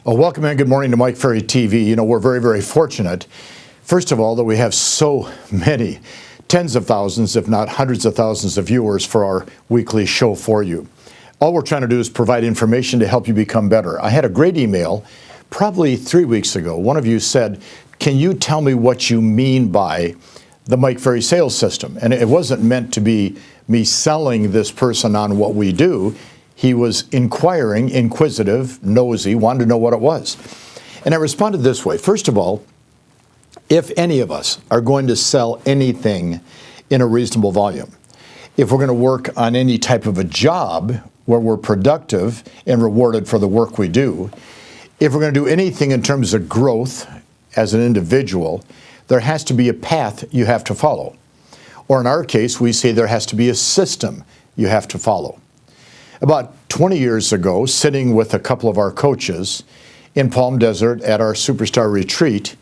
Welcome and good morning to Mike Ferry TV. You know, we're very, very fortunate, first of all, that we have so many, tens of thousands, if not hundreds of thousands of viewers for our weekly show for you. All we're trying to do is provide information to help you become better. I had a great email probably 3 weeks ago. One of you said, can you tell me what you mean by the Mike Ferry Sales System? And it wasn't meant to be me selling this person on what we do. He was inquiring, inquisitive, nosy, wanted to know what it was. And I responded this way. First of all, if any of us are going to sell anything in a reasonable volume, if we're going to work on any type of a job where we're productive and rewarded for the work we do, if we're going to do anything in terms of growth as an individual, there has to be a path you have to follow. Or in our case, we say there has to be a system you have to follow. About 20 years ago, sitting with a couple of our coaches in Palm Desert at our Superstar Retreat,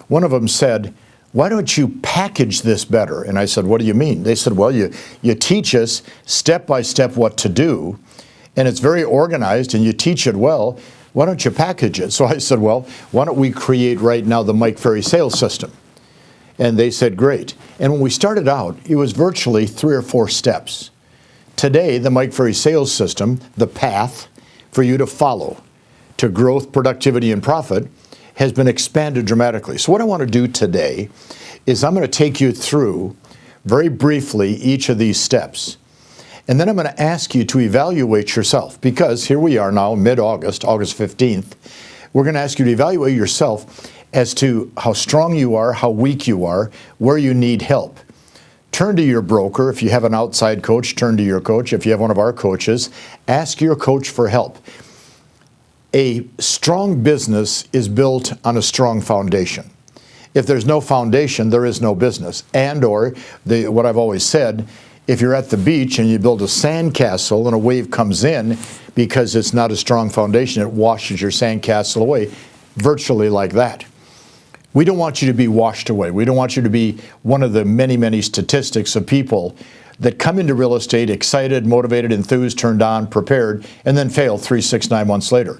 one of them said, why don't you package this better? And I said, what do you mean? They said, well, you teach us step by step what to do, and it's very organized, and you teach it well. Why don't you package it? So I said, well, why don't we create right now the Mike Ferry Sales System? And they said, great. And when we started out, it was virtually 3 or 4 steps. Today, the Mike Ferry Sales System, the path for you to follow to growth, productivity, and profit, has been expanded dramatically. So what I want to do today is I'm going to take you through, very briefly, each of these steps. And then I'm going to ask you to evaluate yourself, because here we are now, mid-August, August 15th. We're going to ask you to evaluate yourself as to how strong you are, how weak you are, where you need help. Turn to your broker. If you have an outside coach, turn to your coach. If you have one of our coaches, ask your coach for help. A strong business is built on a strong foundation. If there's no foundation, there is no business. And or, what I've always said, if you're at the beach and you build a sandcastle and a wave comes in, because it's not a strong foundation, it washes your sandcastle away, virtually like that. We don't want you to be washed away. We don't want you to be one of the many, many statistics of people that come into real estate excited, motivated, enthused, turned on, prepared, and then fail 3, 6, 9 months later.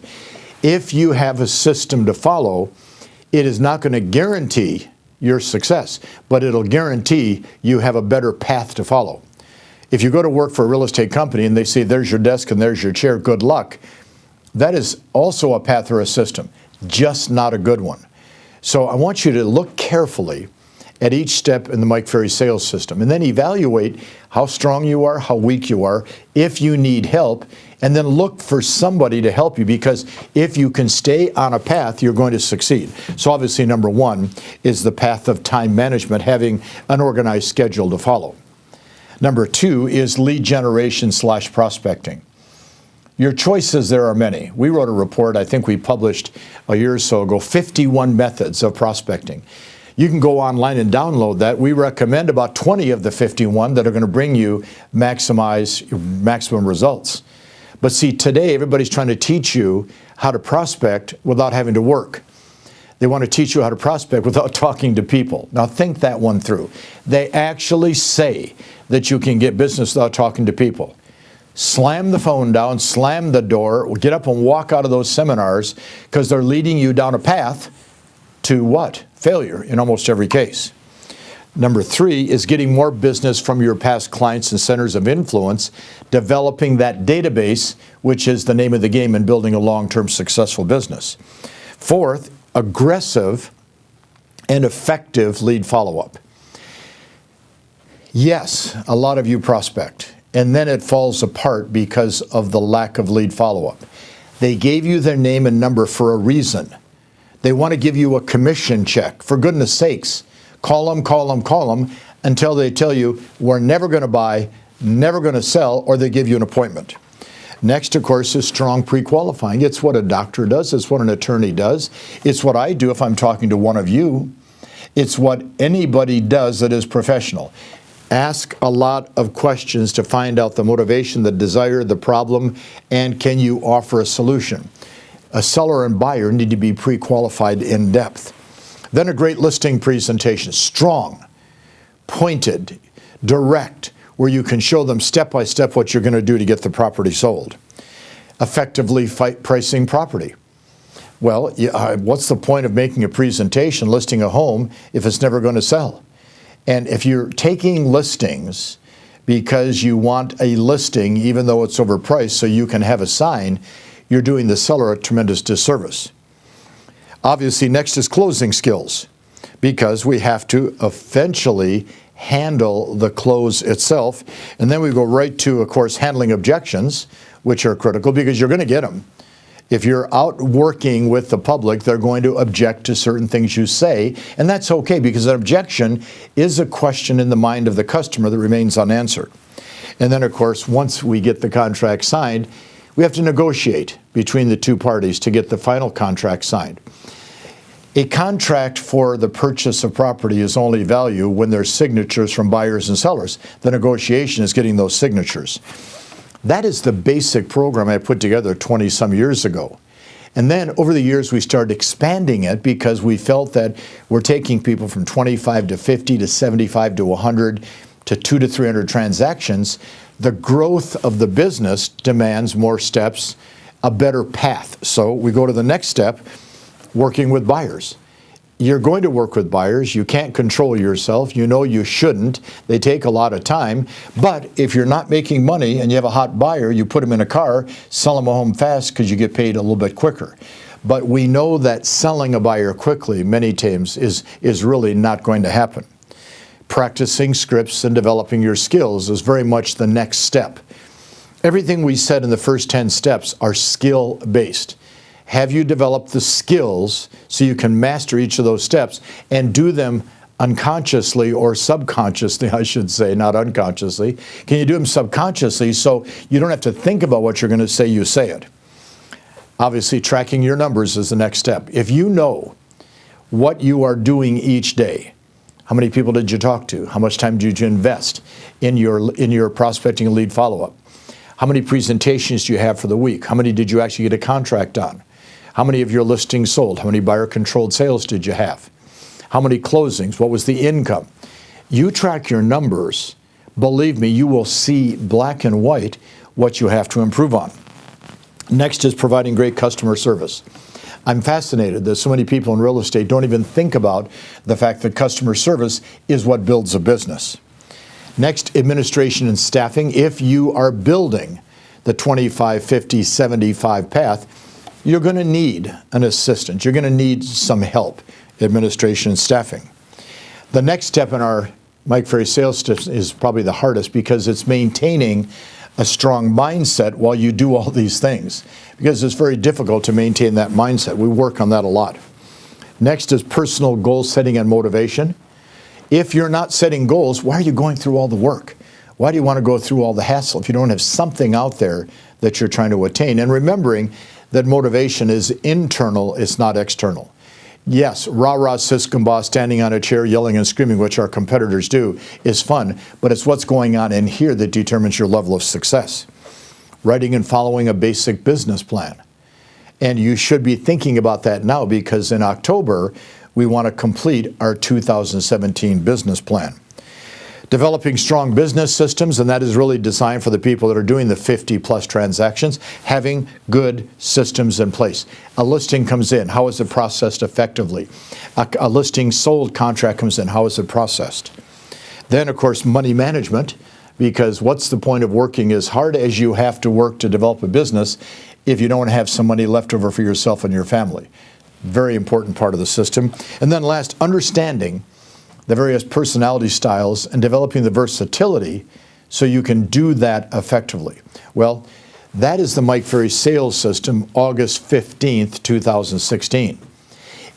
If you have a system to follow, it is not going to guarantee your success, but it'll guarantee you have a better path to follow. If you go to work for a real estate company and they say, there's your desk and there's your chair, good luck, that is also a path or a system, just not a good one. So I want you to look carefully at each step in the Mike Ferry Sales System, and then evaluate how strong you are, how weak you are, if you need help, and then look for somebody to help you, because if you can stay on a path, you're going to succeed. So obviously, number one is the path of time management, having an organized schedule to follow. Number 2 is lead generation / prospecting. Your choices, there are many. We wrote a report, I think we published a year or so ago, 51 methods of prospecting. You can go online and download that. We recommend about 20 of the 51 that are going to bring you maximum results. But see, today everybody's trying to teach you how to prospect without having to work. They want to teach you how to prospect without talking to people. Now think that one through. They actually say that you can get business without talking to people. Slam the phone down, slam the door, get up and walk out of those seminars, because they're leading you down a path to what? Failure in almost every case. Number 3 is getting more business from your past clients and centers of influence, developing that database, which is the name of the game in building a long-term successful business. 4th, aggressive and effective lead follow-up. Yes, a lot of you prospect, and then it falls apart because of the lack of lead follow-up. They gave you their name and number for a reason. They want to give you a commission check. For goodness sakes, call them until they tell you, we're never going to buy, never going to sell, or they give you an appointment. Next, of course, is strong pre-qualifying. It's what a doctor does. It's what an attorney does. It's what I do if I'm talking to one of you. It's what anybody does that is professional. Ask a lot of questions to find out the motivation, the desire, the problem, and can you offer a solution. A seller and buyer need to be pre-qualified in depth. Then a great listing presentation, strong, pointed, direct, where you can show them step by step what you're going to do to get the property sold. Effectively pricing property. Well, what's the point of making a presentation listing a home if it's never going to sell? And if you're taking listings because you want a listing even though it's overpriced so you can have a sign, you're doing the seller a tremendous disservice. Obviously, next is closing skills, because we have to eventually handle the close itself. And then we go right to, of course, handling objections, which are critical because you're going to get them. If you're out working with the public, they're going to object to certain things you say, and that's okay because an objection is a question in the mind of the customer that remains unanswered. And then, of course, once we get the contract signed, we have to negotiate between the two parties to get the final contract signed. A contract for the purchase of property is only value when there's signatures from buyers and sellers. The negotiation is getting those signatures. That is the basic program I put together 20-some years ago. And then over the years, we started expanding it because we felt that we're taking people from 25 to 50 to 75 to 100 to 200 to 300 transactions. The growth of the business demands more steps, a better path. So we go to the next step, working with buyers. You're going to work with buyers. You can't control yourself. You know you shouldn't. They take a lot of time. But if you're not making money and you have a hot buyer, you put them in a car, sell them a home fast because you get paid a little bit quicker. But we know that selling a buyer quickly many times is really not going to happen. Practicing scripts and developing your skills is very much the next step. Everything we said in the first 10 steps are skill-based. Have you developed the skills so you can master each of those steps and do them unconsciously or subconsciously, I should say, not unconsciously? Can you do them subconsciously so you don't have to think about what you're going to say, you say it? Obviously, tracking your numbers is the next step. If you know what you are doing each day, how many people did you talk to? How much time did you invest in your prospecting and lead follow-up? How many presentations do you have for the week? How many did you actually get a contract on? How many of your listings sold? How many buyer-controlled sales did you have? How many closings? What was the income? You track your numbers. Believe me, you will see black and white what you have to improve on. Next is providing great customer service. I'm fascinated that so many people in real estate don't even think about the fact that customer service is what builds a business. Next, administration and staffing. If you are building the 25, 50, 75 path, you're going to need an assistant. You're going to need some help, administration and staffing. The next step in our Mike Ferry Sales System is probably the hardest because it's maintaining a strong mindset while you do all these things, because it's very difficult to maintain that mindset. We work on that a lot. Next is personal goal setting and motivation. If you're not setting goals, why are you going through all the work? Why do you want to go through all the hassle if you don't have something out there that you're trying to attain? And remembering that motivation is internal, it's not external. Yes, rah-rah siscom boss standing on a chair yelling and screaming, which our competitors do, is fun, but it's what's going on in here that determines your level of success. Writing and following a basic business plan. And you should be thinking about that now, because in October, we want to complete our 2017 business plan. Developing strong business systems, and that is really designed for the people that are doing the 50-plus transactions, having good systems in place. A listing comes in, how is it processed effectively? A listing sold contract comes in, how is it processed? Then, of course, money management, because what's the point of working as hard as you have to work to develop a business if you don't have some money left over for yourself and your family? Very important part of the system. And then last, understanding the various personality styles and developing the versatility so you can do that effectively. Well, that is the Mike Ferry Sales System, August 15th, 2016.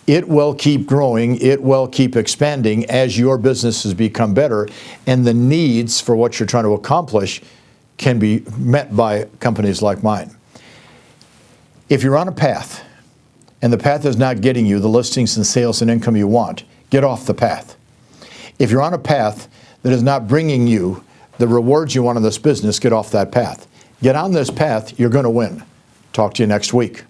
It will keep growing, it will keep expanding as your businesses become better, and the needs for what you're trying to accomplish can be met by companies like mine. If you're on a path, and the path is not getting you the listings and sales and income you want, get off the path. If you're on a path that is not bringing you the rewards you want in this business, get off that path. Get on this path, you're going to win. Talk to you next week.